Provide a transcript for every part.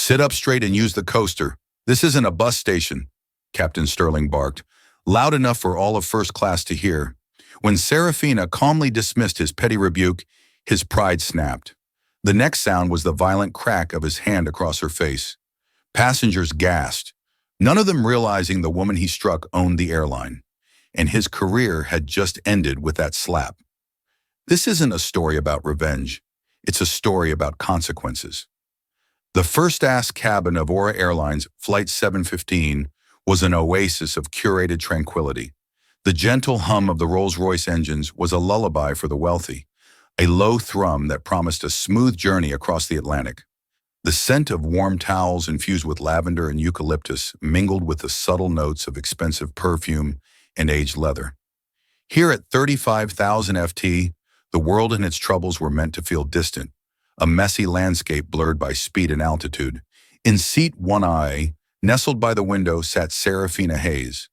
Sit up straight and use the coaster. This isn't a bus station, Captain Sterling barked, loud enough for all of first class to hear. When Serafina calmly dismissed his petty rebuke, his pride snapped. The next sound was the violent crack of his hand across her face. Passengers gasped, none of them realizing the woman he struck owned the airline, and his career had just ended with that slap. This isn't a story about revenge. It's a story about consequences. The first-class cabin of Aura Airlines Flight 715 was an oasis of curated tranquility. The gentle hum of the Rolls-Royce engines was a lullaby for the wealthy, a low thrum that promised a smooth journey across the Atlantic. The scent of warm towels infused with lavender and eucalyptus mingled with the subtle notes of expensive perfume and aged leather. Here at 35,000 FT, the world and its troubles were meant to feel distant, a messy landscape blurred by speed and altitude. In seat 1I, nestled by the window, sat Serafina Hayes.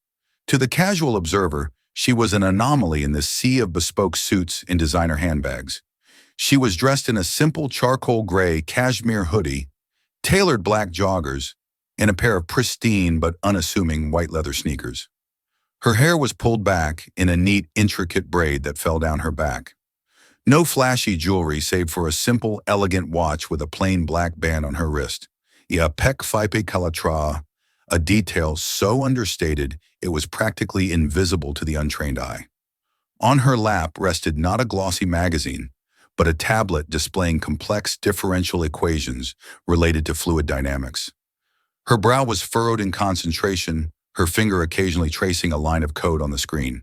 To the casual observer, she was an anomaly in this sea of bespoke suits and designer handbags. She was dressed in a simple charcoal gray cashmere hoodie, tailored black joggers, and a pair of pristine but unassuming white leather sneakers. Her hair was pulled back in a neat, intricate braid that fell down her back. No flashy jewelry save for a simple, elegant watch with a plain black band on her wrist. A pec fipe calatra, a detail so understated it was practically invisible to the untrained eye. On her lap rested not a glossy magazine, but a tablet displaying complex differential equations related to fluid dynamics. Her brow was furrowed in concentration, her finger occasionally tracing a line of code on the screen.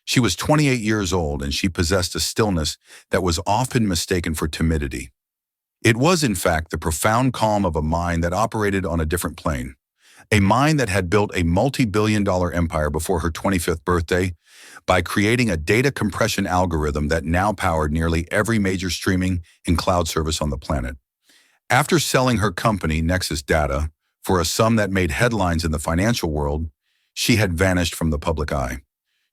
She was 28 years old, and she possessed a stillness that was often mistaken for timidity. It was, in fact, the profound calm of a mind that operated on a different plane, a mind that had built a multi-billion-dollar empire before her 25th birthday by creating a data compression algorithm that now powered nearly every major streaming and cloud service on the planet. After selling her company, Nexus Data, for a sum that made headlines in the financial world, she had vanished from the public eye.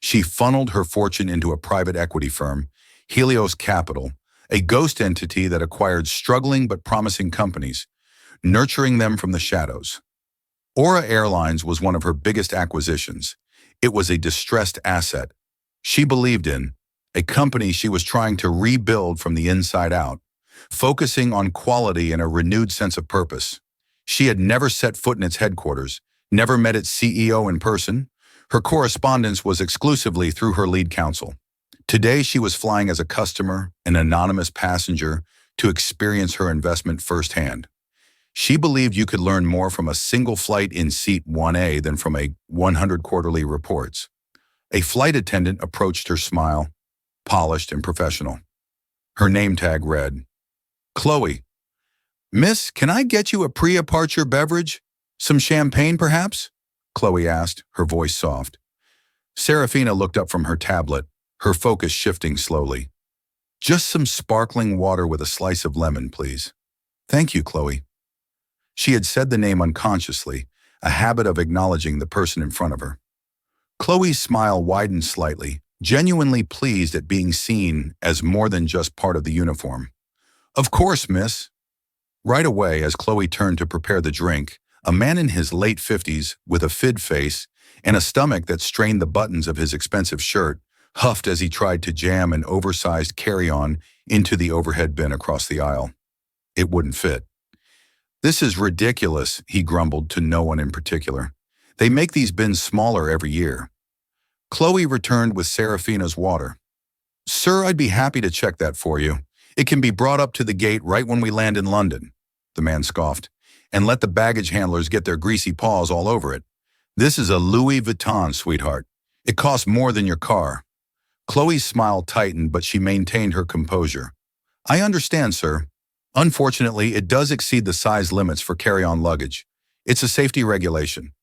She funneled her fortune into a private equity firm, Helios Capital, a ghost entity that acquired struggling but promising companies, nurturing them from the shadows. Aura Airlines was one of her biggest acquisitions. It was a distressed asset she believed in, a company she was trying to rebuild from the inside out, focusing on quality and a renewed sense of purpose. She had never set foot in its headquarters, never met its CEO in person. Her correspondence was exclusively through her lead counsel. Today, she was flying as a customer, an anonymous passenger, to experience her investment firsthand. She believed you could learn more from a single flight in seat 1A than from 100 quarterly reports. A flight attendant approached her, smile, polished and professional. Her name tag read, "Chloe. Miss, can I get you a pre-departure beverage? Some champagne, perhaps?" Chloe asked, her voice soft. Serafina looked up from her tablet, her focus shifting slowly. "Just some sparkling water with a slice of lemon, please." "Thank you, Chloe." She had said the name unconsciously, a habit of acknowledging the person in front of her. Chloe's smile widened slightly, genuinely pleased at being seen as more than just part of the uniform. "Of course, miss." Right away, as Chloe turned to prepare the drink, a man in his late 50s, with a fid face and a stomach that strained the buttons of his expensive shirt, huffed as he tried to jam an oversized carry-on into the overhead bin across the aisle. It wouldn't fit. "This is ridiculous," he grumbled to no one in particular. "They make these bins smaller every year." Chloe returned with Serafina's water. "Sir, I'd be happy to check that for you. It can be brought up to the gate right when we land in London," the man scoffed, "and let the baggage handlers get their greasy paws all over it. This is a Louis Vuitton, sweetheart. It costs more than your car." Chloe's smile tightened, but she maintained her composure. "I understand, sir. Unfortunately, it does exceed the size limits for carry-on luggage. It's a safety regulation."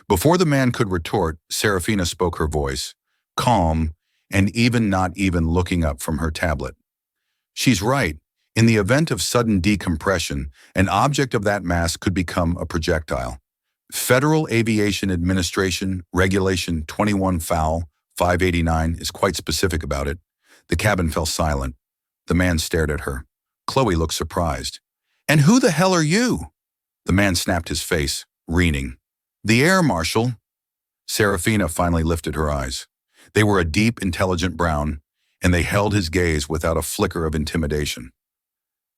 Before the man could retort, Serafina spoke, her voice, calm and not even looking up from her tablet. "She's right. In the event of sudden decompression, an object of that mass could become a projectile. Federal Aviation Administration Regulation 21 FOUL 589 is quite specific about it." The cabin fell silent. The man stared at her. Chloe looked surprised. "And who the hell are you?" The man snapped his face, reeling. The air marshal. Serafina finally lifted her eyes. They were a deep, intelligent brown, and they held his gaze without a flicker of intimidation.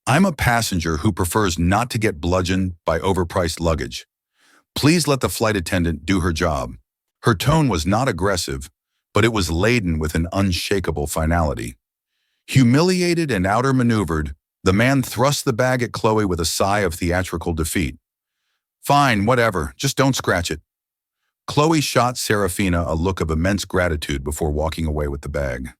I'm a passenger who prefers not to get bludgeoned by overpriced luggage. Please let the flight attendant do her job. Her tone was not aggressive, but it was laden with an unshakable finality. Humiliated and outmaneuvered, the man thrust the bag at Chloe with a sigh of theatrical defeat. Fine, whatever, just don't scratch it. Chloe shot Serafina a look of immense gratitude before walking away with the bag.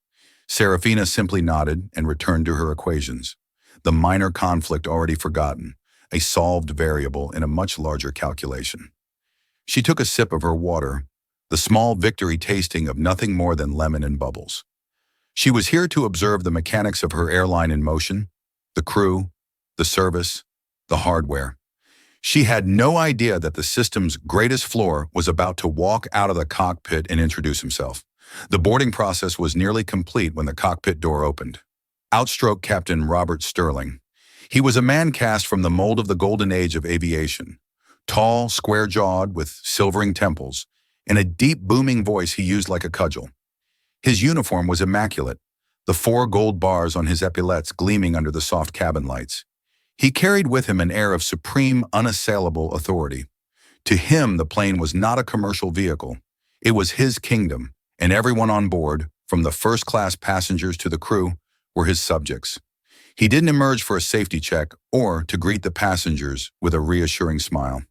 Serafina simply nodded and returned to her equations. The minor conflict already forgotten, a solved variable in a much larger calculation. She took a sip of her water, the small victory tasting of nothing more than lemon and bubbles. She was here to observe the mechanics of her airline in motion, the crew, the service, the hardware. She had no idea that the system's greatest floor was about to walk out of the cockpit and introduce himself. The boarding process was nearly complete when the cockpit door opened. Outstroked Captain Robert Sterling. He was a man cast from the mold of the golden age of aviation. Tall, square-jawed, with silvering temples, and a deep, booming voice he used like a cudgel. His uniform was immaculate, the 4 gold bars on his epaulettes gleaming under the soft cabin lights. He carried with him an air of supreme, unassailable authority. To him, the plane was not a commercial vehicle. It was his kingdom, and everyone on board, from the first-class passengers to the crew, were his subjects. He didn't emerge for a safety check or to greet the passengers with a reassuring smile.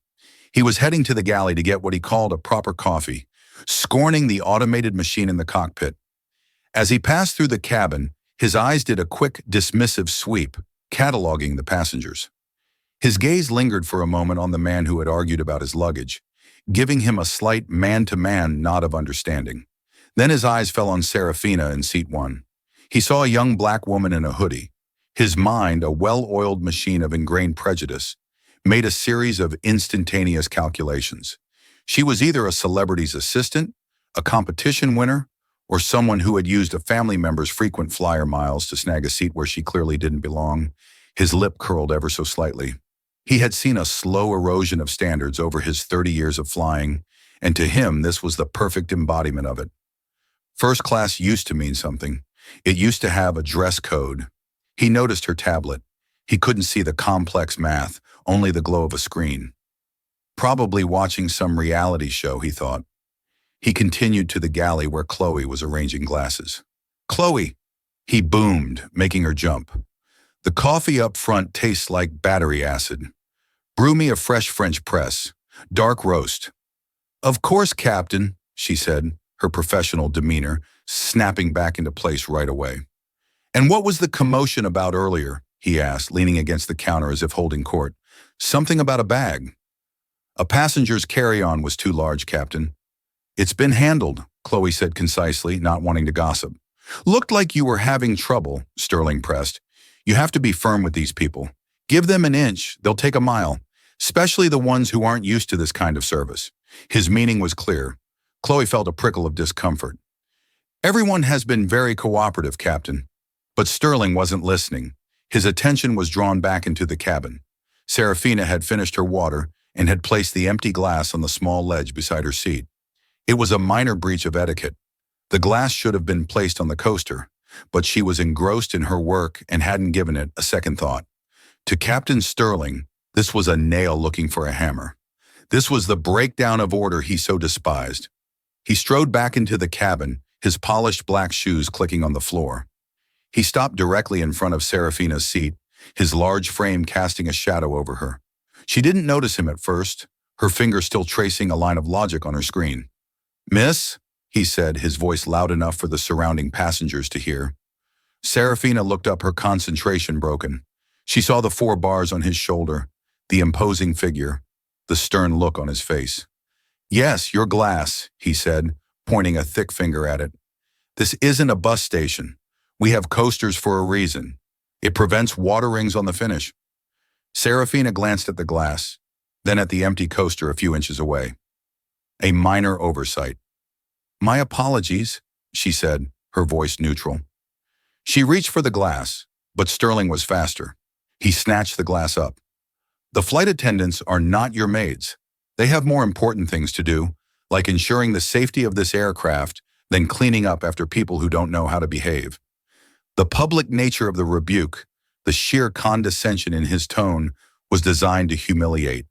He was heading to the galley to get what he called a proper coffee, scorning the automated machine in the cockpit. As he passed through the cabin, his eyes did a quick, dismissive sweep, cataloging the passengers. His gaze lingered for a moment on the man who had argued about his luggage, giving him a slight man-to-man nod of understanding. Then his eyes fell on Serafina in seat 1. He saw a young black woman in a hoodie. His mind, a well-oiled machine of ingrained prejudice, made a series of instantaneous calculations. She was either a celebrity's assistant, a competition winner, or someone who had used a family member's frequent flyer miles to snag a seat where she clearly didn't belong. His lip curled ever so slightly. He had seen a slow erosion of standards over his 30 years of flying, and to him this was the perfect embodiment of it. First class used to mean something. It used to have a dress code. He noticed her tablet. He couldn't see the complex math, only the glow of a screen. Probably watching some reality show, he thought. He continued to the galley where Chloe was arranging glasses. Chloe! He boomed, making her jump. The coffee up front tastes like battery acid. Brew me a fresh French press. Dark roast. Of course, Captain, she said, her professional demeanor snapping back into place right away. And what was the commotion about earlier? He asked, leaning against the counter as if holding court. Something about a bag. A passenger's carry-on was too large, Captain. It's been handled, Chloe said concisely, not wanting to gossip. Looked like you were having trouble, Sterling pressed. You have to be firm with these people. Give them an inch, they'll take a mile, especially the ones who aren't used to this kind of service. His meaning was clear. Chloe felt a prickle of discomfort. Everyone has been very cooperative, Captain. But Sterling wasn't listening. His attention was drawn back into the cabin. Serafina had finished her water and had placed the empty glass on the small ledge beside her seat. It was a minor breach of etiquette. The glass should have been placed on the coaster, but she was engrossed in her work and hadn't given it a second thought. To Captain Sterling, this was a nail looking for a hammer. This was the breakdown of order he so despised. He strode back into the cabin, his polished black shoes clicking on the floor. He stopped directly in front of Serafina's seat, his large frame casting a shadow over her. She didn't notice him at first, her finger still tracing a line of logic on her screen. Miss, he said, his voice loud enough for the surrounding passengers to hear. Serafina looked up, her concentration broken. She saw the 4 bars on his shoulder, the imposing figure, the stern look on his face. Yes, your glass, he said, pointing a thick finger at it. This isn't a bus station. We have coasters for a reason. It prevents water rings on the finish. Serafina glanced at the glass, then at the empty coaster a few inches away. A minor oversight. My apologies, she said, her voice neutral. She reached for the glass, but Sterling was faster. He snatched the glass up. The flight attendants are not your maids. They have more important things to do, like ensuring the safety of this aircraft than cleaning up after people who don't know how to behave. The public nature of the rebuke, the sheer condescension in his tone, was designed to humiliate.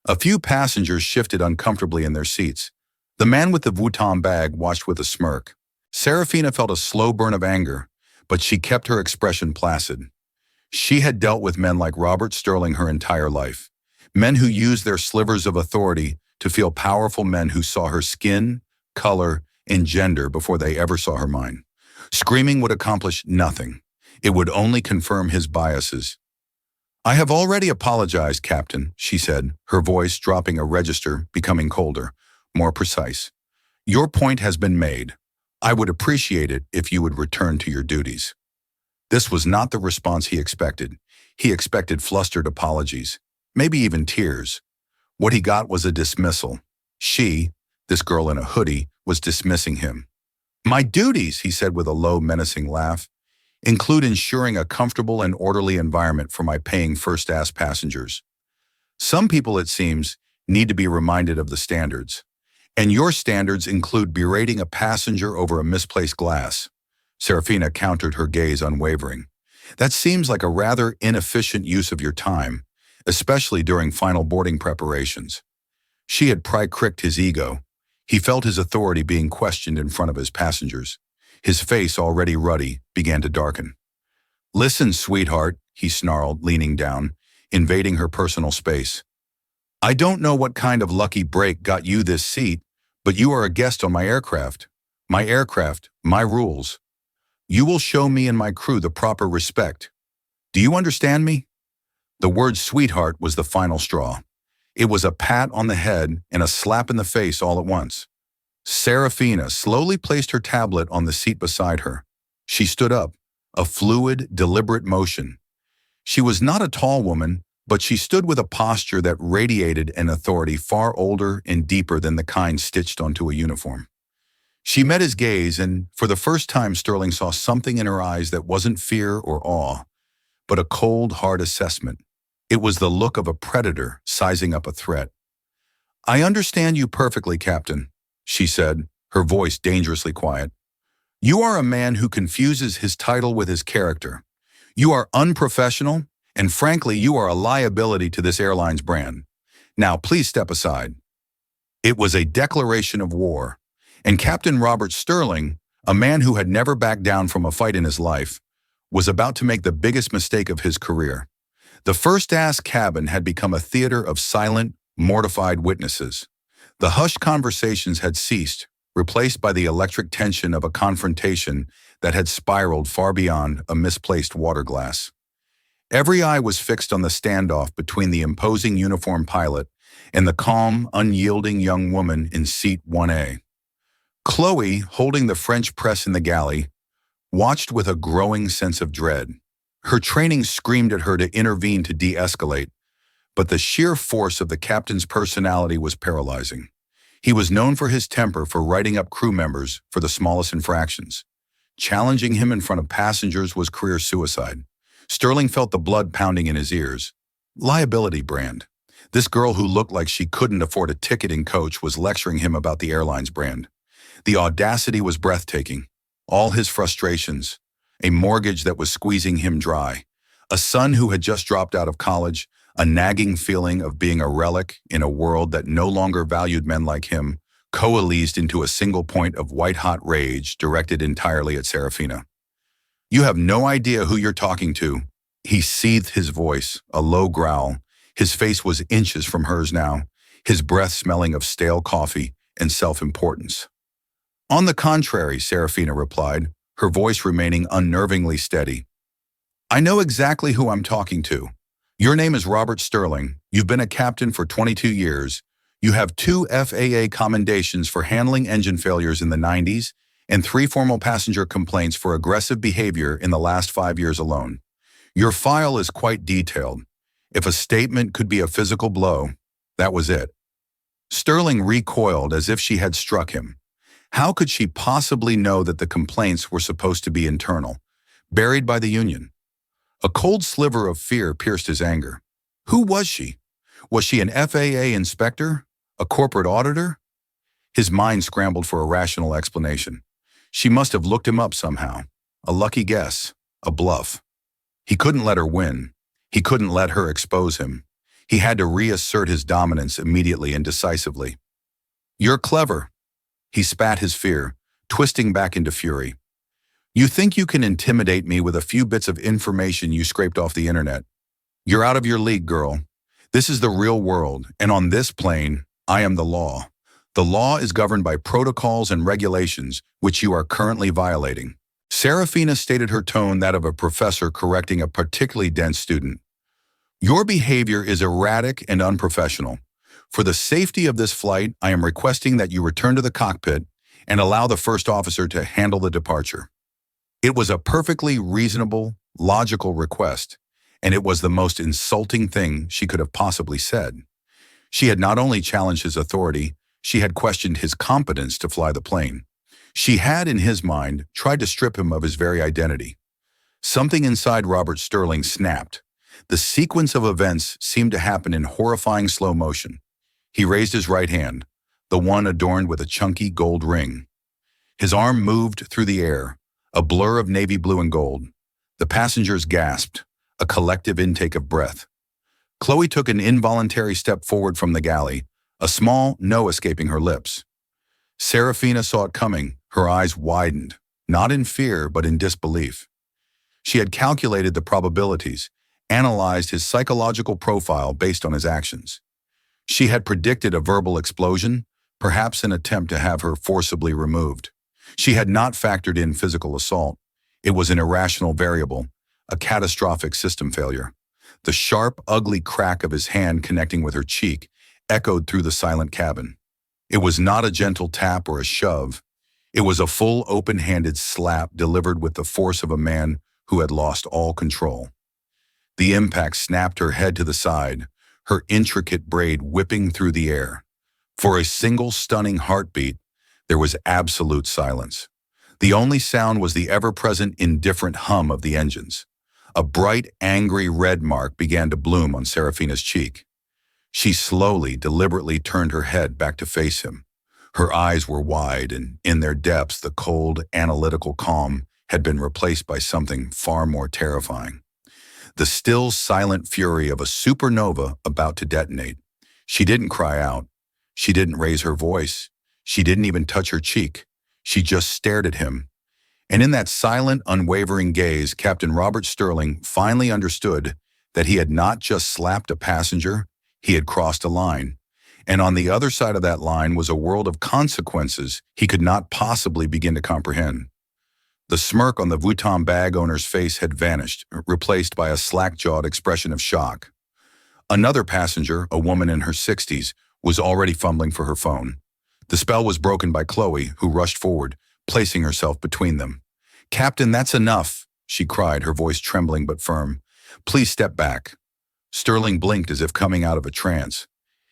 A few passengers shifted uncomfortably in their seats. The man with the Vuitton bag watched with a smirk. Serafina felt a slow burn of anger, but she kept her expression placid. She had dealt with men like Robert Sterling her entire life. Men who used their slivers of authority to feel powerful, men who saw her skin, color, and gender before they ever saw her mind. Screaming would accomplish nothing. It would only confirm his biases. "I have already apologized, Captain," she said, her voice dropping a register, becoming colder, more precise. "Your point has been made. I would appreciate it if you would return to your duties." This was not the response he expected. He expected flustered apologies, maybe even tears. What he got was a dismissal. She, this girl in a hoodie, was dismissing him. "My duties," he said with a low, menacing laugh, "include ensuring a comfortable and orderly environment for my paying first-class passengers. Some people, it seems, need to be reminded of the standards. And your standards include berating a passenger over a misplaced glass." Serafina countered, her gaze unwavering. "That seems like a rather inefficient use of your time, especially during final boarding preparations." She had pricked his ego. He felt his authority being questioned in front of his passengers. His face, already ruddy, began to darken. "Listen, sweetheart," he snarled, leaning down, invading her personal space. "I don't know what kind of lucky break got you this seat, but you are a guest on my aircraft. My rules. You will show me and my crew the proper respect. Do you understand me?" The word sweetheart was the final straw. It was a pat on the head and a slap in the face all at once. Serafina slowly placed her tablet on the seat beside her. She stood up, a fluid, deliberate motion. She was not a tall woman, but she stood with a posture that radiated an authority far older and deeper than the kind stitched onto a uniform. She met his gaze, and for the first time Sterling saw something in her eyes that wasn't fear or awe, but a cold, hard assessment. It was the look of a predator sizing up a threat. "I understand you perfectly, Captain," she said, her voice dangerously quiet. "You are a man who confuses his title with his character. You are unprofessional, and frankly, you are a liability to this airline's brand. Now, please step aside." It was a declaration of war, and Captain Robert Sterling, a man who had never backed down from a fight in his life, was about to make the biggest mistake of his career. The first-class cabin had become a theater of silent, mortified witnesses. The hushed conversations had ceased, replaced by the electric tension of a confrontation that had spiraled far beyond a misplaced water glass. Every eye was fixed on the standoff between the imposing uniformed pilot and the calm, unyielding young woman in seat 1A. Chloe, holding the French press in the galley, watched with a growing sense of dread. Her training screamed at her to intervene to de-escalate, but the sheer force of the captain's personality was paralyzing. He was known for his temper, for writing up crew members for the smallest infractions. Challenging him in front of passengers was career suicide. Sterling felt the blood pounding in his ears. Liability brand. This girl who looked like she couldn't afford a ticket in coach was lecturing him about the airline's brand. The audacity was breathtaking. All his frustrations, a mortgage that was squeezing him dry, a son who had just dropped out of college, a nagging feeling of being a relic in a world that no longer valued men like him, coalesced into a single point of white-hot rage directed entirely at Serafina. "You have no idea who you're talking to." He seethed, his voice, a low growl. His face was inches from hers now, his breath smelling of stale coffee and self-importance. "On the contrary," Serafina replied, her voice remaining unnervingly steady. "I know exactly who I'm talking to. Your name is Robert Sterling. You've been a captain for 22 years. You have 2 FAA commendations for handling engine failures in the 90s and 3 formal passenger complaints for aggressive behavior in the last 5 years alone. Your file is quite detailed. If a statement could be a physical blow, that was it." Sterling recoiled as if she had struck him. How could she possibly know that the complaints were supposed to be internal, buried by the union? A cold sliver of fear pierced his anger. Who was she? Was she an FAA inspector? A corporate auditor? His mind scrambled for a rational explanation. She must have looked him up somehow. A lucky guess. A bluff. He couldn't let her win. He couldn't let her expose him. He had to reassert his dominance immediately and decisively. "You're clever." He spat his fear, twisting back into fury. "You think you can intimidate me with a few bits of information you scraped off the internet? You're out of your league, girl. This is the real world, and on this plane, I am the law. The law is governed by protocols and regulations, which you are currently violating." Serafina stated, her tone that of a professor correcting a particularly dense student. "Your behavior is erratic and unprofessional. For the safety of this flight, I am requesting that you return to the cockpit and allow the first officer to handle the departure." It was a perfectly reasonable, logical request, and it was the most insulting thing she could have possibly said. She had not only challenged his authority, she had questioned his competence to fly the plane. She had, in his mind, tried to strip him of his very identity. Something inside Robert Sterling snapped. The sequence of events seemed to happen in horrifying slow motion. He raised his right hand, the one adorned with a chunky gold ring. His arm moved through the air, a blur of navy blue and gold. The passengers gasped, a collective intake of breath. Chloe took an involuntary step forward from the galley, a small no escaping her lips. Serafina saw it coming, her eyes widened, not in fear but in disbelief. She had calculated the probabilities, analyzed his psychological profile based on his actions. She had predicted a verbal explosion, perhaps an attempt to have her forcibly removed. She had not factored in physical assault. It was an irrational variable, a catastrophic system failure. The sharp, ugly crack of his hand connecting with her cheek echoed through the silent cabin. It was not a gentle tap or a shove. It was a full, open-handed slap delivered with the force of a man who had lost all control. The impact snapped her head to the side, her intricate braid whipping through the air. For a single stunning heartbeat, there was absolute silence. The only sound was the ever-present indifferent hum of the engines. A bright, angry red mark began to bloom on Serafina's cheek. She slowly, deliberately turned her head back to face him. Her eyes were wide, and in their depths the cold, analytical calm had been replaced by something far more terrifying. The still, silent fury of a supernova about to detonate. She didn't cry out. She didn't raise her voice. She didn't even touch her cheek. She just stared at him. And in that silent, unwavering gaze, Captain Robert Sterling finally understood that he had not just slapped a passenger, he had crossed a line. And on the other side of that line was a world of consequences he could not possibly begin to comprehend. The smirk on the Vuitton bag owner's face had vanished, replaced by a slack-jawed expression of shock. Another passenger, a woman in her 60s, was already fumbling for her phone. The spell was broken by Chloe, who rushed forward, placing herself between them. "Captain, that's enough," she cried, her voice trembling but firm. "Please step back." Sterling blinked as if coming out of a trance.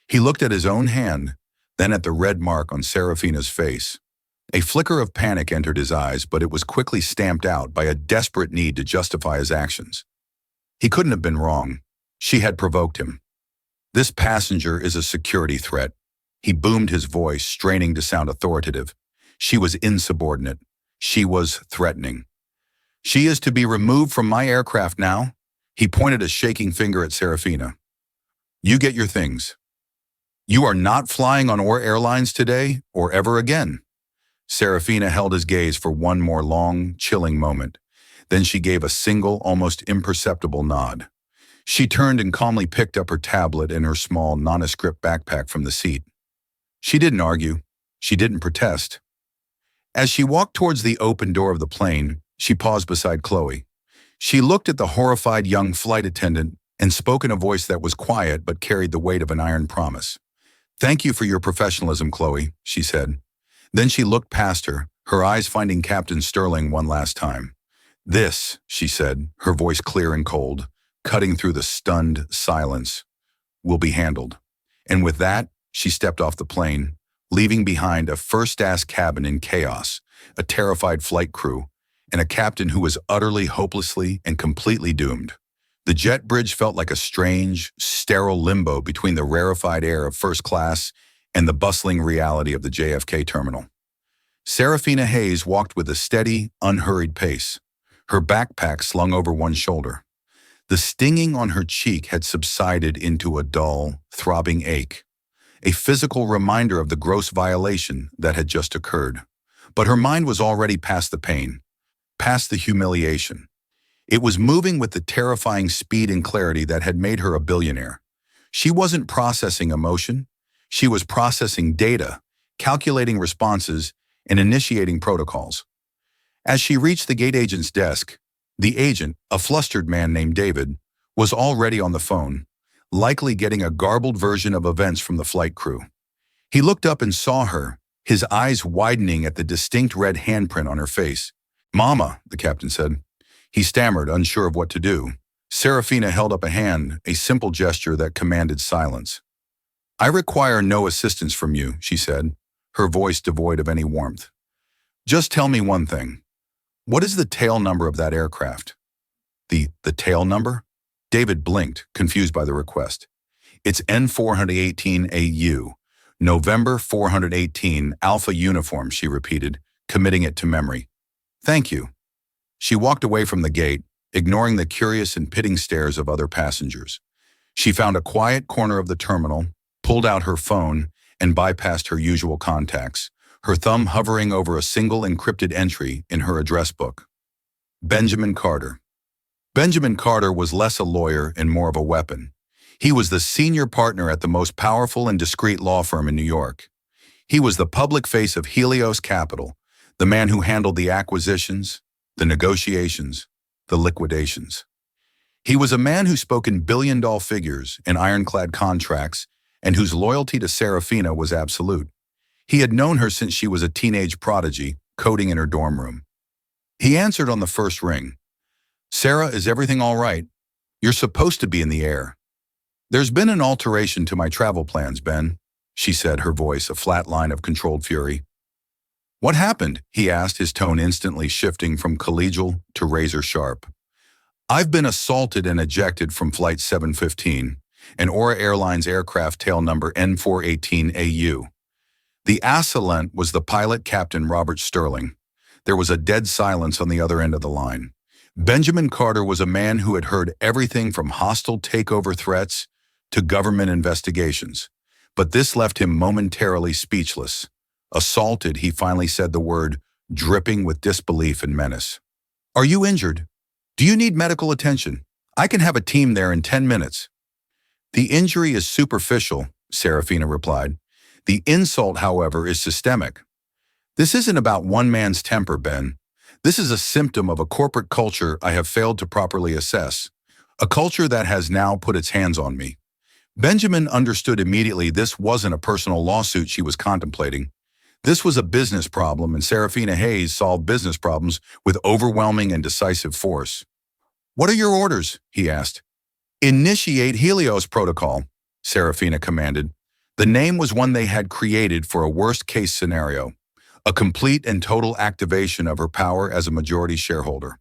He looked at his own hand, then at the red mark on Serafina's face. A flicker of panic entered his eyes, but it was quickly stamped out by a desperate need to justify his actions. He couldn't have been wrong. She had provoked him. "This passenger is a security threat." He boomed his voice, straining to sound authoritative. She was insubordinate. She was threatening. "She is to be removed from my aircraft now." He pointed a shaking finger at Serafina. "You get your things. You are not flying on Airlines today or ever again." Serafina held his gaze for one more long, chilling moment. Then she gave a single, almost imperceptible nod. She turned and calmly picked up her tablet and her small, nondescript backpack from the seat. She didn't argue. She didn't protest. As she walked towards the open door of the plane, she paused beside Chloe. She looked at the horrified young flight attendant and spoke in a voice that was quiet but carried the weight of an iron promise. "Thank you for your professionalism, Chloe," she said. Then she looked past her eyes finding Captain Sterling one last time. "This," she said, her voice clear and cold, cutting through the stunned silence, "will be handled." And with that, she stepped off the plane, leaving behind a first-class cabin in chaos, a terrified flight crew, and a captain who was utterly, hopelessly, and completely doomed. The jet bridge felt like a strange, sterile limbo between the rarefied air of first class and the bustling reality of the JFK terminal. Serafina Hayes walked with a steady, unhurried pace, her backpack slung over one shoulder. The stinging on her cheek had subsided into a dull, throbbing ache, a physical reminder of the gross violation that had just occurred. But her mind was already past the pain, past the humiliation. It was moving with the terrifying speed and clarity that had made her a billionaire. She wasn't processing emotion. She was processing data, calculating responses, and initiating protocols. As she reached the gate agent's desk, the agent, a flustered man named David, was already on the phone, likely getting a garbled version of events from the flight crew. He looked up and saw her, his eyes widening at the distinct red handprint on her face. "Mama," the captain said. He stammered, unsure of what to do. Serafina held up a hand, a simple gesture that commanded silence. "I require no assistance from you," she said, her voice devoid of any warmth. "Just tell me one thing. What is the tail number of that aircraft?" The tail number? David blinked, confused by the request. "It's N418AU, November 418, Alpha Uniform," she repeated, committing it to memory. "Thank you." She walked away from the gate, ignoring the curious and pitting stares of other passengers. She found a quiet corner of the terminal, pulled out her phone, and bypassed her usual contacts, her thumb hovering over a single encrypted entry in her address book. Benjamin Carter. Benjamin Carter was less a lawyer and more of a weapon. He was the senior partner at the most powerful and discreet law firm in New York. He was the public face of Helios Capital, the man who handled the acquisitions, the negotiations, the liquidations. He was a man who spoke in billion-dollar figures and ironclad contracts, and whose loyalty to Serafina was absolute. He had known her since she was a teenage prodigy, coding in her dorm room. He answered on the first ring. "Sarah, is everything all right? You're supposed to be in the air." "There's been an alteration to my travel plans, Ben," she said, her voice a flat line of controlled fury. "What happened?" he asked, his tone instantly shifting from collegial to razor-sharp. "I've been assaulted and ejected from Flight 715, an Aura Airlines aircraft tail number N418AU. The assailant was the pilot, Captain Robert Sterling." There was a dead silence on the other end of the line. Benjamin Carter was a man who had heard everything from hostile takeover threats to government investigations, but this left him momentarily speechless. Assaulted, he finally said the word, dripping with disbelief and menace. "Are you injured? Do you need medical attention? I can have a team there in 10 minutes. "The injury is superficial," Serafina replied. "The insult, however, is systemic. This isn't about one man's temper, Ben. This is a symptom of a corporate culture I have failed to properly assess, a culture that has now put its hands on me." Benjamin understood immediately this wasn't a personal lawsuit she was contemplating. This was a business problem, and Serafina Hayes solved business problems with overwhelming and decisive force. "What are your orders?" he asked. "Initiate Helios Protocol," Serafina commanded. The name was one they had created for a worst-case scenario, a complete and total activation of her power as a majority shareholder.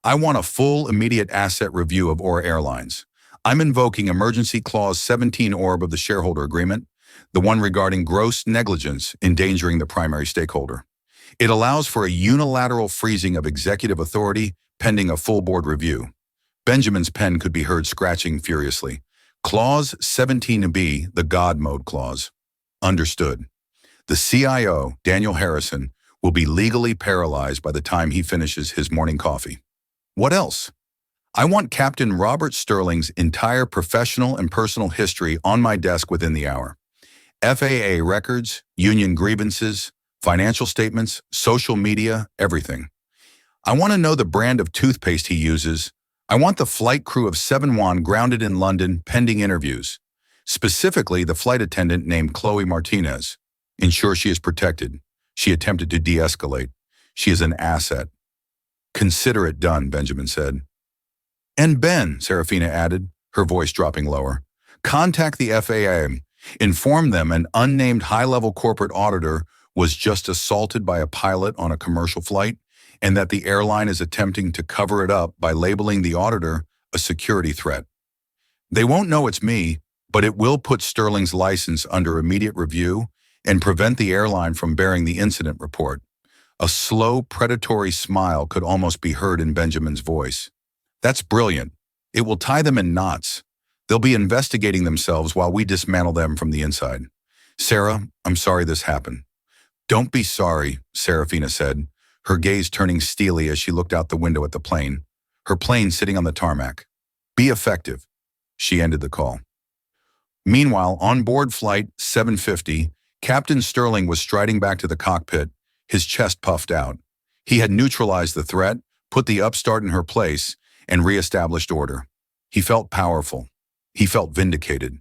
"I want a full, immediate asset review of Aura Airlines. I'm invoking Emergency Clause 17 Orb of the shareholder agreement, the one regarding gross negligence endangering the primary stakeholder. It allows for a unilateral freezing of executive authority pending a full board review." Benjamin's pen could be heard scratching furiously. "Clause 17B, the God Mode Clause." "Understood. The CIO, Daniel Harrison, will be legally paralyzed by the time he finishes his morning coffee." "What else?" "I want Captain Robert Sterling's entire professional and personal history on my desk within the hour. FAA records, union grievances, financial statements, social media, everything. I want to know the brand of toothpaste he uses. I want the flight crew of 7-1 grounded in London pending interviews. Specifically, the flight attendant named Chloe Martinez. Ensure she is protected." She attempted to de-escalate. "She is an asset." "Consider it done," Benjamin said. "And Ben," Serafina added, her voice dropping lower, "contact the FAA. Inform them an unnamed high-level corporate auditor was just assaulted by a pilot on a commercial flight, and that the airline is attempting to cover it up by labeling the auditor a security threat. They won't know it's me, but it will put Sterling's license under immediate review and prevent the airline from bearing the incident report. A slow, predatory smile could almost be heard in Benjamin's voice. That's brilliant. It will tie them in knots. They'll be investigating themselves while we dismantle them from the inside. Sarah, I'm sorry this happened. Don't be sorry, Serafina said, her gaze turning steely as she looked out the window at the plane, her plane sitting on the tarmac. Be effective. She ended the call. Meanwhile, on board Flight 750, Captain Sterling was striding back to the cockpit, his chest puffed out. He had neutralized the threat, put the upstart in her place, and reestablished order. He felt powerful. He felt vindicated.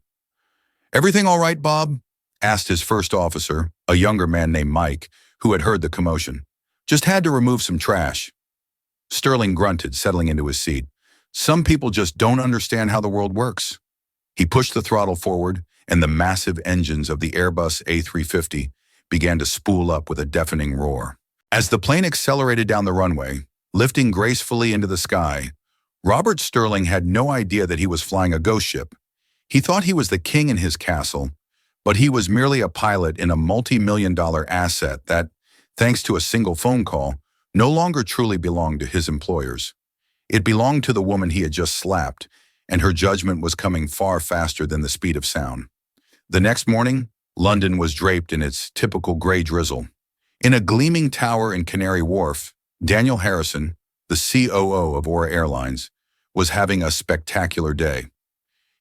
Everything all right, Bob? Asked his first officer, a younger man named Mike, who had heard the commotion. Just had to remove some trash. Sterling grunted, settling into his seat. Some people just don't understand how the world works. He pushed the throttle forward, and the massive engines of the Airbus A350 began to spool up with a deafening roar. As the plane accelerated down the runway, lifting gracefully into the sky, Robert Sterling had no idea that he was flying a ghost ship. He thought he was the king in his castle, but he was merely a pilot in a multi-million-dollar asset that, thanks to a single phone call, no longer truly belonged to his employers. It belonged to the woman he had just slapped, and her judgment was coming far faster than the speed of sound. The next morning, London was draped in its typical gray drizzle. In a gleaming tower in Canary Wharf, Daniel Harrison, the COO of Airlines, was having a spectacular day.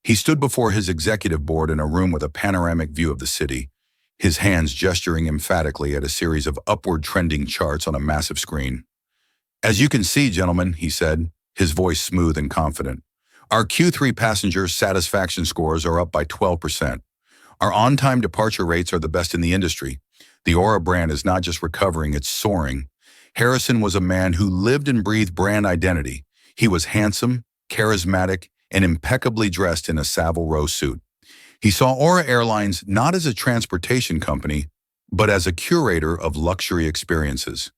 He stood before his executive board in a room with a panoramic view of the city, his hands gesturing emphatically at a series of upward trending charts on a massive screen. As you can see, gentlemen, he said, his voice smooth and confident, our Q3 passenger satisfaction scores are up by 12%. Our on-time departure rates are the best in the industry. The Aura brand is not just recovering, it's soaring. Harrison was a man who lived and breathed brand identity. He was handsome, charismatic, and impeccably dressed in a Savile Row suit. He saw Aura Airlines not as a transportation company, but as a curator of luxury experiences.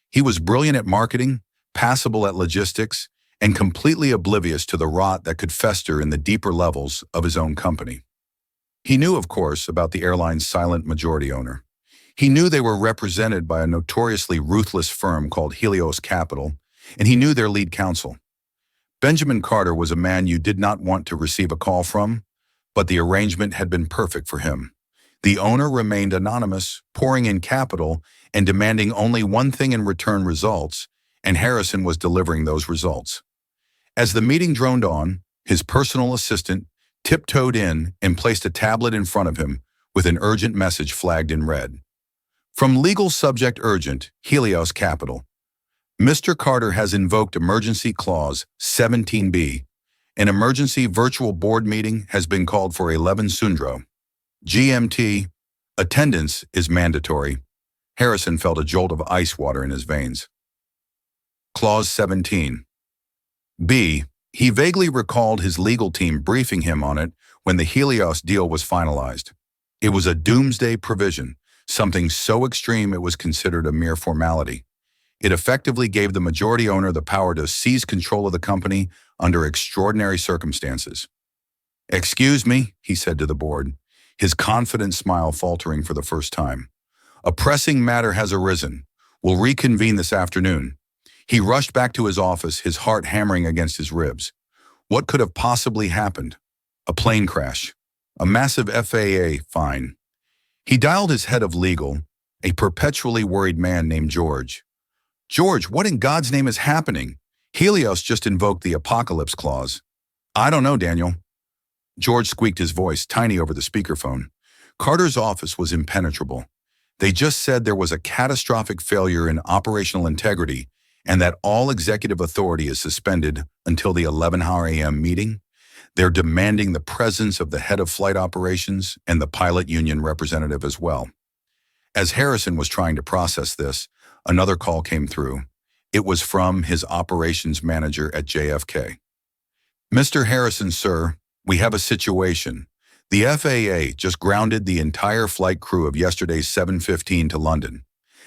He was brilliant at marketing, passable at logistics, and completely oblivious to the rot that could fester in the deeper levels of his own company. He knew, of course, about the airline's silent majority owner. He knew they were represented by a notoriously ruthless firm called Helios Capital, and he knew their lead counsel. Benjamin Carter was a man you did not want to receive a call from, but the arrangement had been perfect for him. The owner remained anonymous, pouring in capital and demanding only one thing in return: results, and Harrison was delivering those results. As the meeting droned on, his personal assistant tiptoed in and placed a tablet in front of him with an urgent message flagged in red. From legal subject urgent, Helios Capital. Mr. Carter has invoked Emergency Clause 17B. An emergency virtual board meeting has been called for 11 Sundro. GMT. Attendance is mandatory. Harrison felt a jolt of ice water in his veins. Clause 17. B. He vaguely recalled his legal team briefing him on it when the Helios deal was finalized. It was a doomsday provision, something so extreme it was considered a mere formality. It effectively gave the majority owner the power to seize control of the company under extraordinary circumstances. Excuse me, he said to the board, his confident smile faltering for the first time. A pressing matter has arisen. We'll reconvene this afternoon. He rushed back to his office, his heart hammering against his ribs. What could have possibly happened? A plane crash. A massive FAA fine. He dialed his head of legal, a perpetually worried man named George. George, what in God's name is happening? Helios just invoked the Apocalypse Clause. I don't know, Daniel. George squeaked, his voice tiny over the speakerphone. Carter's office was impenetrable. They just said there was a catastrophic failure in operational integrity and that all executive authority is suspended until the 11 a.m. meeting. They're demanding the presence of the head of flight operations and the pilot union representative as well. As Harrison was trying to process this, another call came through. It was from his operations manager at JFK. Mr. Harrison, sir, we have a situation. The FAA just grounded the entire flight crew of yesterday's 715 to London.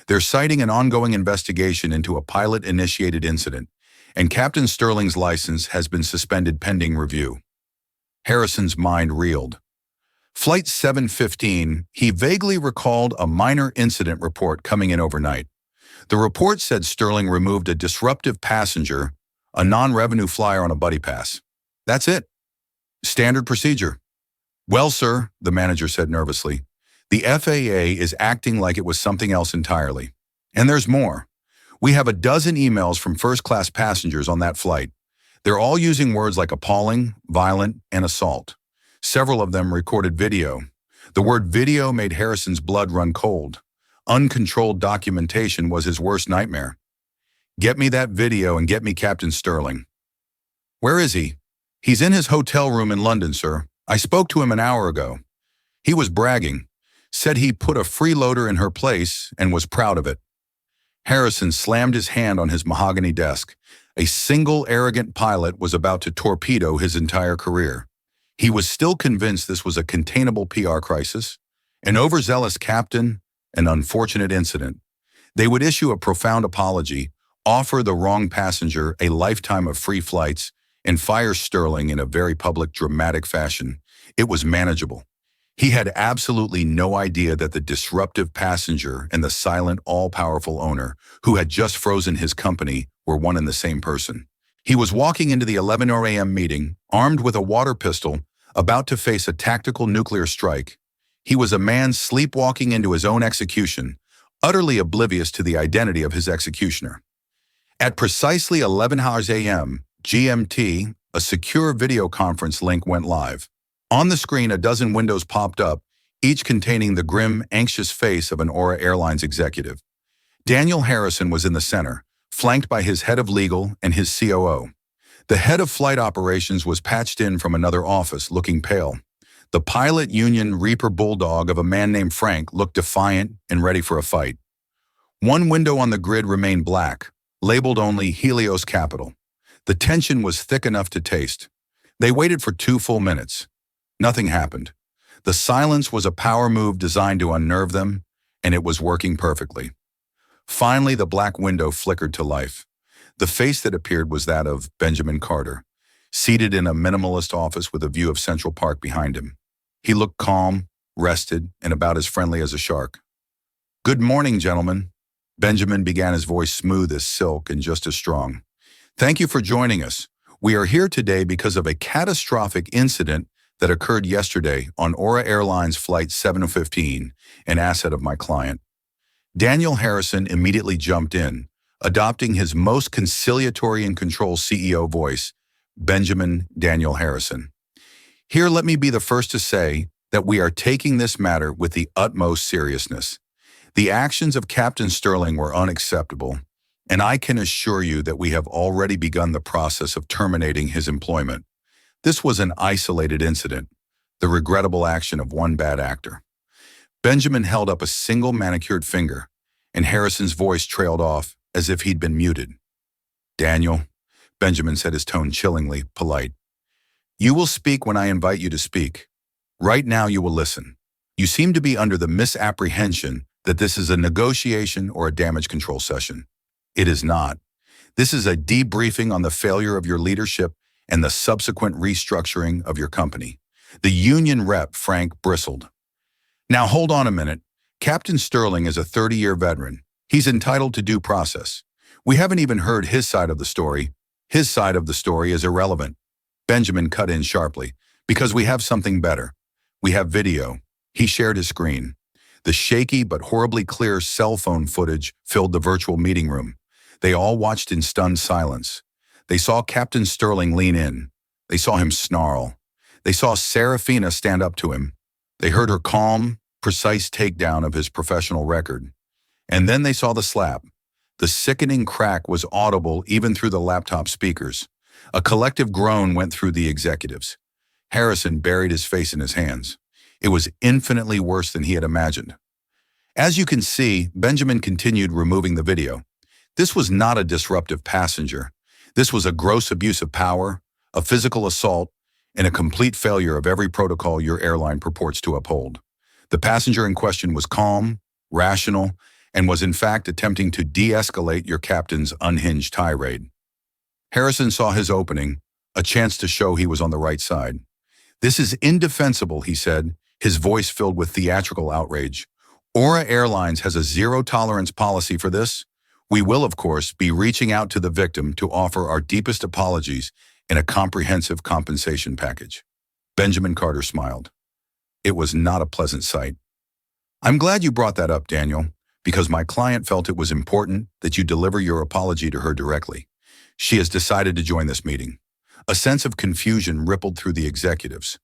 They're citing an ongoing investigation into a pilot-initiated incident, and Captain Sterling's license has been suspended pending review. Harrison's mind reeled. Flight 715, he vaguely recalled a minor incident report coming in overnight. The report said Sterling removed a disruptive passenger, a non-revenue flyer on a buddy pass. That's it. Standard procedure. Well, sir, the manager said nervously, the FAA is acting like it was something else entirely. And there's more. We have a dozen emails from first-class passengers on that flight. They're all using words like appalling, violent, and assault. Several of them recorded video. The word video made Harrison's blood run cold. Uncontrolled documentation was his worst nightmare. Get me that video and get me Captain Sterling. Where is he? He's in his hotel room in London, sir. I spoke to him an hour ago. He was bragging, said he put a freeloader in her place and was proud of it. Harrison slammed his hand on his mahogany desk. A single arrogant pilot was about to torpedo his entire career. He was still convinced this was a containable PR crisis, an overzealous captain, an unfortunate incident. They would issue a profound apology, offer the wrong passenger a lifetime of free flights, and fire Sterling in a very public, dramatic fashion. It was manageable. He had absolutely no idea that the disruptive passenger and the silent, all-powerful owner, who had just frozen his company, were one and the same person. He was walking into the 11 a.m. meeting, armed with a water pistol, about to face a tactical nuclear strike. He was a man sleepwalking into his own execution, utterly oblivious to the identity of his executioner. At precisely 11 a.m. GMT, a secure video conference link went live. On the screen, a dozen windows popped up, each containing the grim, anxious face of an Aura Airlines executive. Daniel Harrison was in the center, flanked by his head of legal and his COO. The head of flight operations was patched in from another office, looking pale. The pilot union Reaper bulldog of a man named Frank looked defiant and ready for a fight. One window on the grid remained black, labeled only Helios Capital. The tension was thick enough to taste. They waited for 2 full minutes. Nothing happened. The silence was a power move designed to unnerve them, and it was working perfectly. Finally, the black window flickered to life. The face that appeared was that of Benjamin Carter, seated in a minimalist office with a view of Central Park behind him. He looked calm, rested, and about as friendly as a shark. "Good morning, gentlemen." Benjamin began, his voice smooth as silk and just as strong. "Thank you for joining us. We are here today because of a catastrophic incident that occurred yesterday on Aura Airlines Flight 715, an asset of my client." Daniel Harrison immediately jumped in, adopting his most conciliatory and control CEO voice, Benjamin Daniel Harrison. "Here, let me be the first to say that we are taking this matter with the utmost seriousness. The actions of Captain Sterling were unacceptable, and I can assure you that we have already begun the process of terminating his employment. This was an isolated incident, the regrettable action of one bad actor." Benjamin held up a single manicured finger, and Harrison's voice trailed off as if he'd been muted. "Daniel," Benjamin said, his tone chillingly polite, "you will speak when I invite you to speak. Right now you will listen. You seem to be under the misapprehension that this is a negotiation or a damage control session. It is not. This is a debriefing on the failure of your leadership and the subsequent restructuring of your company." The union rep, Frank, bristled. "Now hold on a minute. Captain Sterling is a 30-year veteran. He's entitled to due process. We haven't even heard his side of the story. His side of the story is irrelevant." Benjamin cut in sharply. "Because we have something better. We have video." He shared his screen. The shaky but horribly clear cell phone footage filled the virtual meeting room. They all watched in stunned silence. They saw Captain Sterling lean in. They saw him snarl. They saw Serafina stand up to him. They heard her calm, precise takedown of his professional record. And then they saw the slap. The sickening crack was audible even through the laptop speakers. A collective groan went through the executives. Harrison buried his face in his hands. It was infinitely worse than he had imagined. As you can see, Benjamin continued removing the video. This was not a disruptive passenger. This was a gross abuse of power, a physical assault, and a complete failure of every protocol your airline purports to uphold. The passenger in question was calm, rational, and was in fact attempting to de-escalate your captain's unhinged tirade. Harrison saw his opening, a chance to show he was on the right side. "This is indefensible," he said, his voice filled with theatrical outrage. "Aura Airlines has a zero-tolerance policy for this. We will, of course, be reaching out to the victim to offer our deepest apologies in a comprehensive compensation package." Benjamin Carter smiled. It was not a pleasant sight. "I'm glad you brought that up, Daniel, because my client felt it was important that you deliver your apology to her directly. She has decided to join this meeting." A sense of confusion rippled through the executives.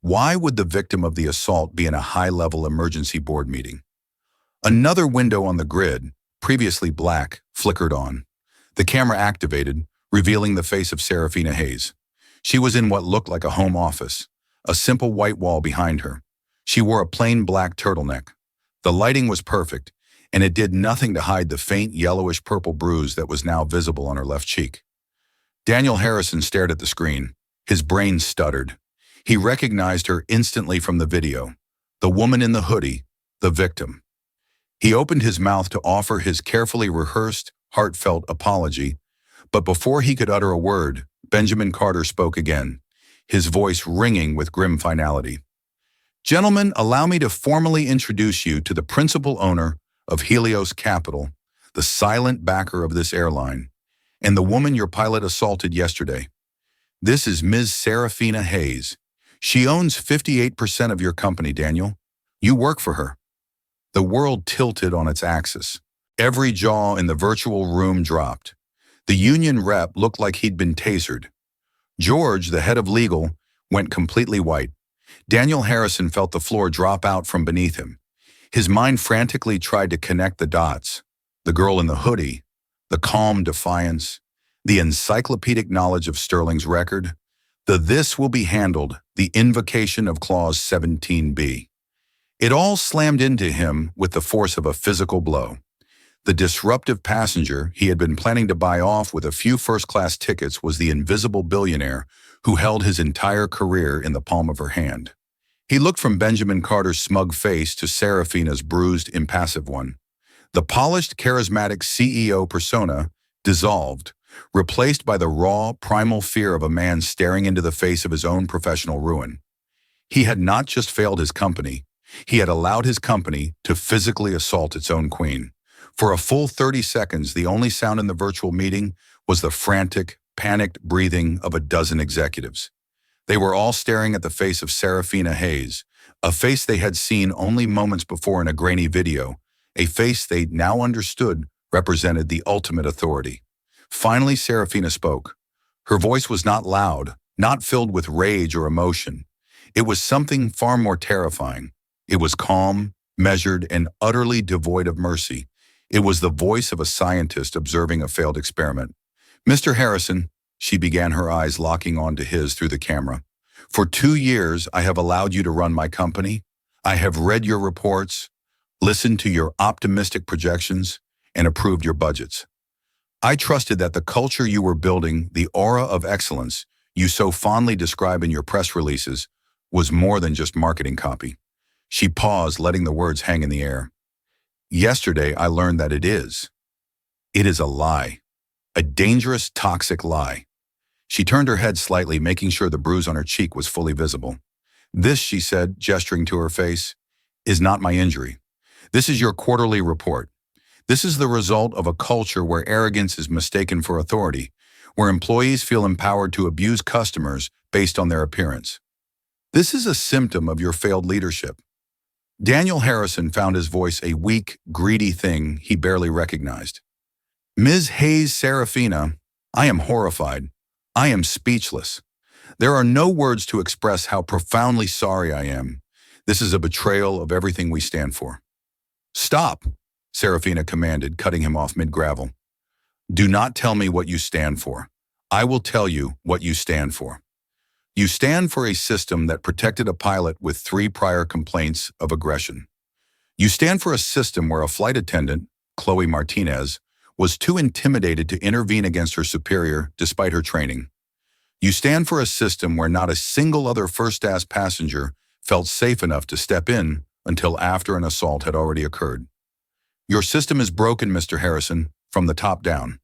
Why would the victim of the assault be in a high-level emergency board meeting? Another window on the grid, previously black, flickered on. The camera activated, revealing the face of Serafina Hayes. She was in what looked like a home office, a simple white wall behind her. She wore a plain black turtleneck. The lighting was perfect, and it did nothing to hide the faint yellowish-purple bruise that was now visible on her left cheek. Daniel Harrison stared at the screen. His brain stuttered. He recognized her instantly from the video. The woman in the hoodie, the victim. He opened his mouth to offer his carefully rehearsed, heartfelt apology, but before he could utter a word, Benjamin Carter spoke again, his voice ringing with grim finality. "Gentlemen, allow me to formally introduce you to the principal owner of Helios Capital, the silent backer of this airline, and the woman your pilot assaulted yesterday. This is Ms. Serafina Hayes. She owns 58% of your company, Daniel. You work for her." The world tilted on its axis. Every jaw in the virtual room dropped. The union rep looked like he'd been tasered. George, the head of legal, went completely white. Daniel Harrison felt the floor drop out from beneath him. His mind frantically tried to connect the dots. The girl in the hoodie, the calm defiance, the encyclopedic knowledge of Sterling's record, the "this will be handled," the invocation of Clause 17B. It all slammed into him with the force of a physical blow. The disruptive passenger he had been planning to buy off with a few first-class tickets was the invisible billionaire who held his entire career in the palm of her hand. He looked from Benjamin Carter's smug face to Serafina's bruised, impassive one. The polished, charismatic CEO persona dissolved, replaced by the raw, primal fear of a man staring into the face of his own professional ruin. He had not just failed his company, he had allowed his company to physically assault its own queen. For a full 30 seconds, the only sound in the virtual meeting was the frantic, panicked breathing of a dozen executives. They were all staring at the face of Serafina Hayes, a face they had seen only moments before in a grainy video, a face they now understood represented the ultimate authority. Finally, Serafina spoke. Her voice was not loud, not filled with rage or emotion. It was something far more terrifying. It was calm, measured, and utterly devoid of mercy. It was the voice of a scientist observing a failed experiment. "Mr. Harrison," she began, her eyes locking onto his through the camera, "for 2 years I have allowed you to run my company. I have read your reports, listened to your optimistic projections, and approved your budgets. I trusted that the culture you were building, the aura of excellence you so fondly describe in your press releases, was more than just marketing copy." She paused, letting the words hang in the air. "Yesterday, I learned that it is. It is a lie. A dangerous, toxic lie." She turned her head slightly, making sure the bruise on her cheek was fully visible. "This," she said, gesturing to her face, "is not my injury. This is your quarterly report. This is the result of a culture where arrogance is mistaken for authority, where employees feel empowered to abuse customers based on their appearance. This is a symptom of your failed leadership." Daniel Harrison found his voice a weak, greedy thing he barely recognized. "Ms. Hayes Serafina, I am horrified. I am speechless. There are no words to express how profoundly sorry I am. This is a betrayal of everything we stand for." "Stop," Serafina commanded, cutting him off mid-gravel. "Do not tell me what you stand for. I will tell you what you stand for. You stand for a system that protected a pilot with 3 prior complaints of aggression. You stand for a system where a flight attendant, Chloe Martinez, was too intimidated to intervene against her superior despite her training. You stand for a system where not a single other first-class passenger felt safe enough to step in until after an assault had already occurred. Your system is broken, Mr. Harrison, from the top down."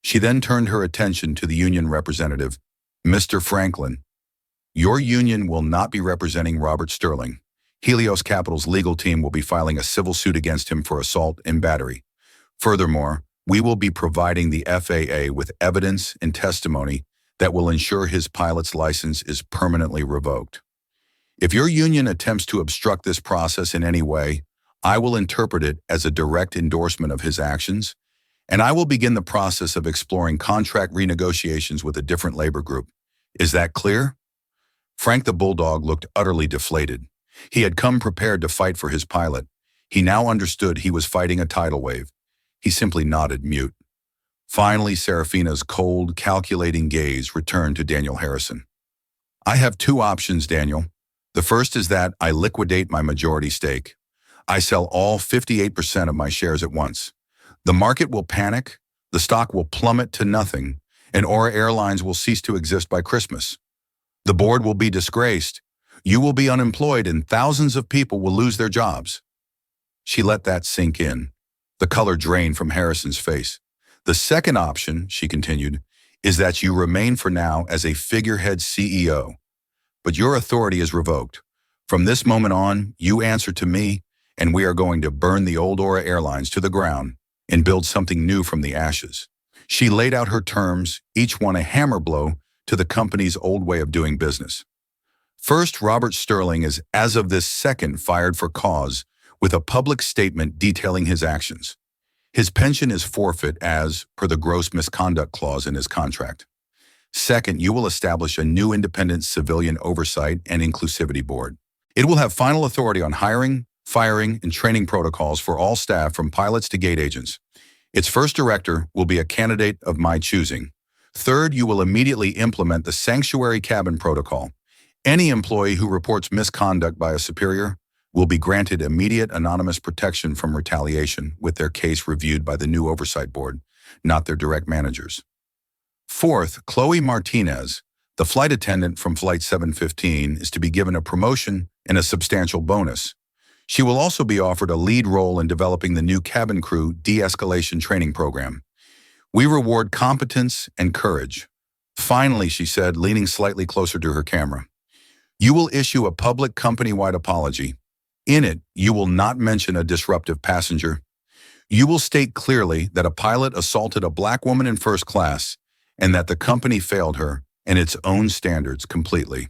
She then turned her attention to the union representative. Mr. Franklin, your union will not be representing Robert Sterling. Helios Capital's legal team will be filing a civil suit against him for assault and battery. Furthermore, we will be providing the FAA with evidence and testimony that will ensure his pilot's license is permanently revoked. If your union attempts to obstruct this process in any way, I will interpret it as a direct endorsement of his actions, and I will begin the process of exploring contract renegotiations with a different labor group. Is that clear? Frank the Bulldog looked utterly deflated. He had come prepared to fight for his pilot. He now understood he was fighting a tidal wave. He simply nodded mute. Finally, Serafina's cold, calculating gaze returned to Daniel Harrison. I have two options, Daniel. The first is that I liquidate my majority stake. I sell all 58% of my shares at once. The market will panic, the stock will plummet to nothing, and Aura Airlines will cease to exist by Christmas. The board will be disgraced, you will be unemployed, and thousands of people will lose their jobs. She let that sink in. The color drained from Harrison's face. The second option, she continued, is that you remain for now as a figurehead CEO. But your authority is revoked. From this moment on, you answer to me, and we are going to burn the old Aura Airlines to the ground and build something new from the ashes. She laid out her terms, each one a hammer blow to the company's old way of doing business. First, Robert Sterling is, as of this second, fired for cause, with a public statement detailing his actions. His pension is forfeit as per the gross misconduct clause in his contract. Second, you will establish a new independent civilian oversight and inclusivity board. It will have final authority on hiring, firing, and training protocols for all staff from pilots to gate agents. Its first director will be a candidate of my choosing. Third, you will immediately implement the sanctuary cabin protocol. Any employee who reports misconduct by a superior will be granted immediate anonymous protection from retaliation with their case reviewed by the new oversight board, not their direct managers. Fourth, Chloe Martinez, the flight attendant from Flight 715, is to be given a promotion and a substantial bonus. She will also be offered a lead role in developing the new cabin crew de-escalation training program. We reward competence and courage. Finally, she said, leaning slightly closer to her camera, you will issue a public company-wide apology. In it, you will not mention a disruptive passenger. You will state clearly that a pilot assaulted a black woman in first class and that the company failed her and its own standards completely.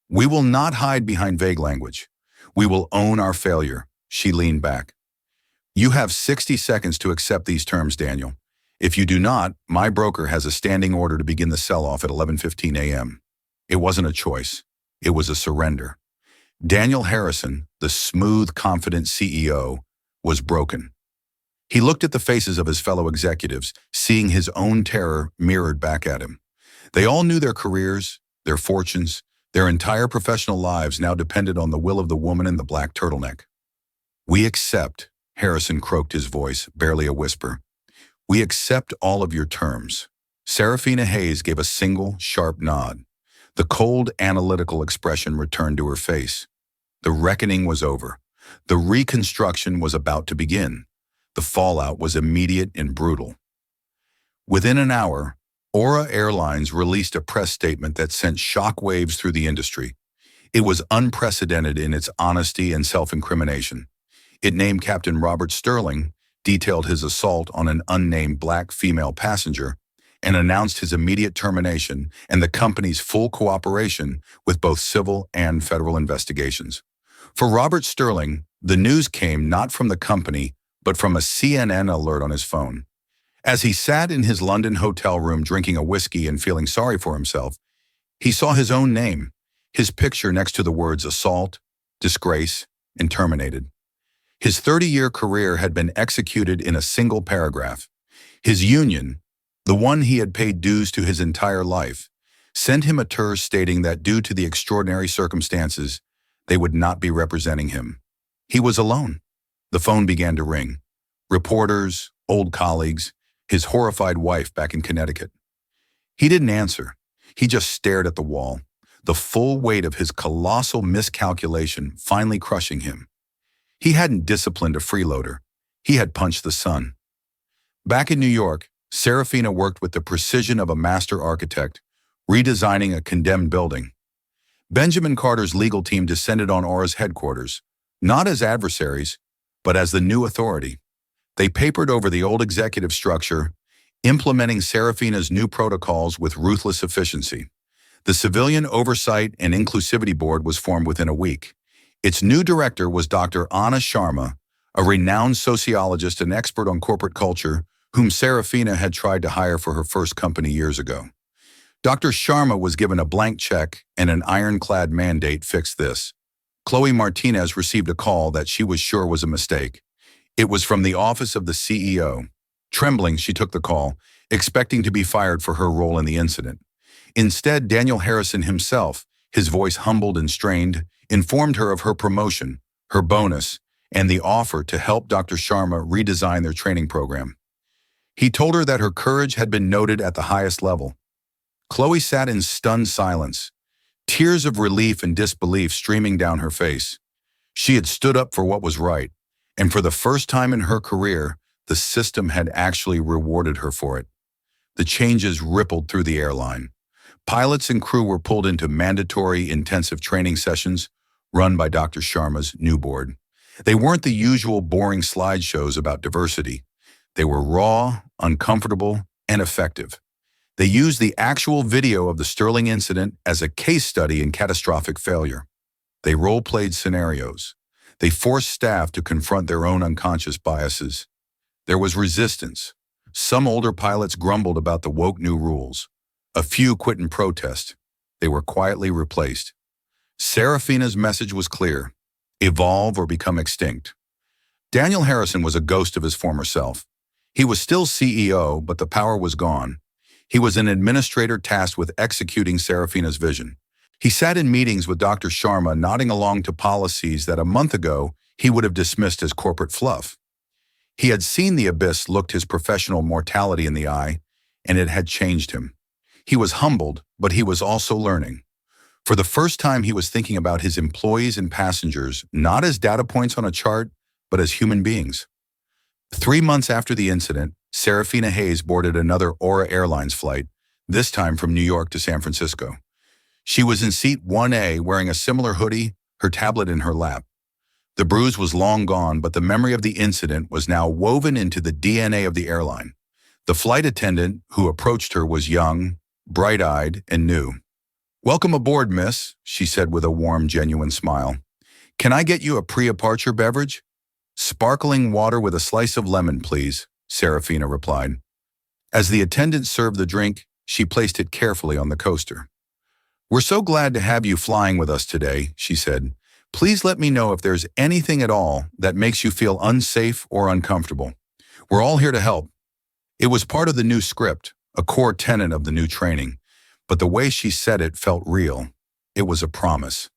We will not hide behind vague language. We will own our failure. She leaned back. You have 60 seconds to accept these terms, Daniel. If you do not, my broker has a standing order to begin the sell-off at 11:15 a.m. It wasn't a choice. It was a surrender. Daniel Harrison, the smooth, confident CEO, was broken. He looked at the faces of his fellow executives, seeing his own terror mirrored back at him. They all knew their careers, their fortunes, their entire professional lives now depended on the will of the woman in the black turtleneck. We accept, Harrison croaked his voice, barely a whisper. We accept all of your terms. Serafina Hayes gave a single, sharp nod. The cold, analytical expression returned to her face. The reckoning was over. The reconstruction was about to begin. The fallout was immediate and brutal. Within an hour, Aura Airlines released a press statement that sent shockwaves through the industry. It was unprecedented in its honesty and self-incrimination. It named Captain Robert Sterling, detailed his assault on an unnamed black female passenger, and announced his immediate termination and the company's full cooperation with both civil and federal investigations. For Robert Sterling, the news came not from the company, but from a CNN alert on his phone. As he sat in his London hotel room drinking a whiskey and feeling sorry for himself, he saw his own name, his picture next to the words assault, disgrace, and terminated. His 30-year career had been executed in a single paragraph. His union, the one he had paid dues to his entire life, sent him a terse stating that due to the extraordinary circumstances, they would not be representing him. He was alone. The phone began to ring. Reporters, old colleagues, his horrified wife back in Connecticut. He didn't answer. He just stared at the wall, the full weight of his colossal miscalculation finally crushing him. He hadn't disciplined a freeloader. He had punched the sun. Back in New York, Serafina worked with the precision of a master architect, redesigning a condemned building. Benjamin Carter's legal team descended on Aura's headquarters, not as adversaries, but as the new authority. They papered over the old executive structure, implementing Serafina's new protocols with ruthless efficiency. The Civilian Oversight and Inclusivity Board was formed within a week. Its new director was Dr. Anna Sharma, a renowned sociologist and expert on corporate culture, whom Serafina had tried to hire for her first company years ago. Dr. Sharma was given a blank check and an ironclad mandate: fix this. Chloe Martinez received a call that she was sure was a mistake. It was from the office of the CEO. Trembling, she took the call, expecting to be fired for her role in the incident. Instead, Daniel Harrison himself, his voice humbled and strained, informed her of her promotion, her bonus, and the offer to help Dr. Sharma redesign their training program. He told her that her courage had been noted at the highest level. Chloe sat in stunned silence, tears of relief and disbelief streaming down her face. She had stood up for what was right, and for the first time in her career, the system had actually rewarded her for it. The changes rippled through the airline. Pilots and crew were pulled into mandatory intensive training sessions run by Dr. Sharma's new board. They weren't the usual boring slideshows about diversity. They were raw, uncomfortable, and effective. They used the actual video of the Sterling incident as a case study in catastrophic failure. They role-played scenarios. They forced staff to confront their own unconscious biases. There was resistance. Some older pilots grumbled about the woke new rules. A few quit in protest. They were quietly replaced. Serafina's message was clear: evolve or become extinct. Daniel Harrison was a ghost of his former self. He was still CEO, but the power was gone. He was an administrator tasked with executing Serafina's vision. He sat in meetings with Dr. Sharma, nodding along to policies that a month ago he would have dismissed as corporate fluff. He had seen the abyss looked his professional mortality in the eye, and it had changed him. He was humbled, but he was also learning. For the first time, he was thinking about his employees and passengers, not as data points on a chart, but as human beings. 3 months after the incident, Serafina Hayes boarded another Aura Airlines flight, this time from New York to San Francisco. She was in seat 1A, wearing a similar hoodie, her tablet in her lap. The bruise was long gone, but the memory of the incident was now woven into the DNA of the airline. The flight attendant who approached her was young, bright-eyed, and new. "Welcome aboard, miss," she said with a warm, genuine smile. "Can I get you a pre-departure beverage?" "Sparkling water with a slice of lemon, please," Serafina replied. As the attendant served the drink, she placed it carefully on the coaster. "We're so glad to have you flying with us today," she said. "Please let me know if there's anything at all that makes you feel unsafe or uncomfortable. We're all here to help." It was part of the new script, a core tenet of the new training, but the way she said it felt real. It was a promise.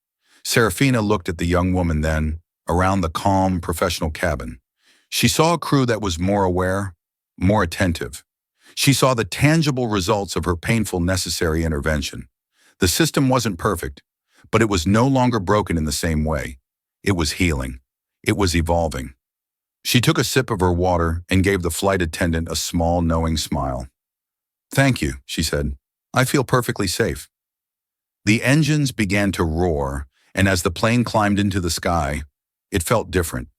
Serafina looked at the young woman then, around the calm, professional cabin. She saw a crew that was more aware, more attentive. She saw the tangible results of her painful, necessary intervention. The system wasn't perfect, but it was no longer broken in the same way. It was healing. It was evolving. She took a sip of her water and gave the flight attendant a small, knowing smile. "Thank you," she said. "I feel perfectly safe." The engines began to roar, and as the plane climbed into the sky, it felt different.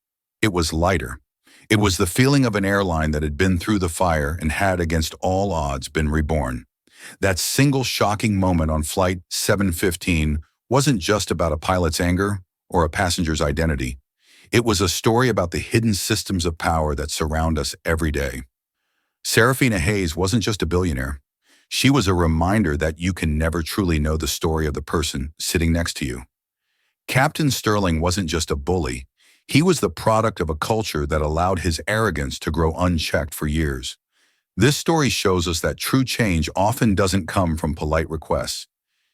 It was lighter. It was the feeling of an airline that had been through the fire and had, against all odds, been reborn. That single shocking moment on Flight 715 wasn't just about a pilot's anger or a passenger's identity. It was a story about the hidden systems of power that surround us every day. Serafina Hayes wasn't just a billionaire. She was a reminder that you can never truly know the story of the person sitting next to you. Captain Sterling wasn't just a bully. He was the product of a culture that allowed his arrogance to grow unchecked for years. This story shows us that true change often doesn't come from polite requests.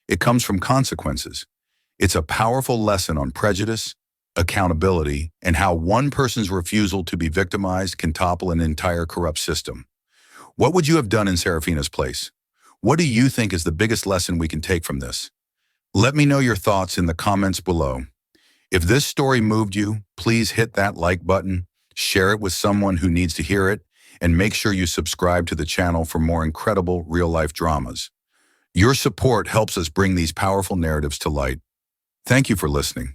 It comes from consequences. It's a powerful lesson on prejudice, accountability, and how one person's refusal to be victimized can topple an entire corrupt system. What would you have done in Serafina's place? What do you think is the biggest lesson we can take from this? Let me know your thoughts in the comments below. If this story moved you, please hit that like button, share it with someone who needs to hear it, and make sure you subscribe to the channel for more incredible real-life dramas. Your support helps us bring these powerful narratives to light. Thank you for listening.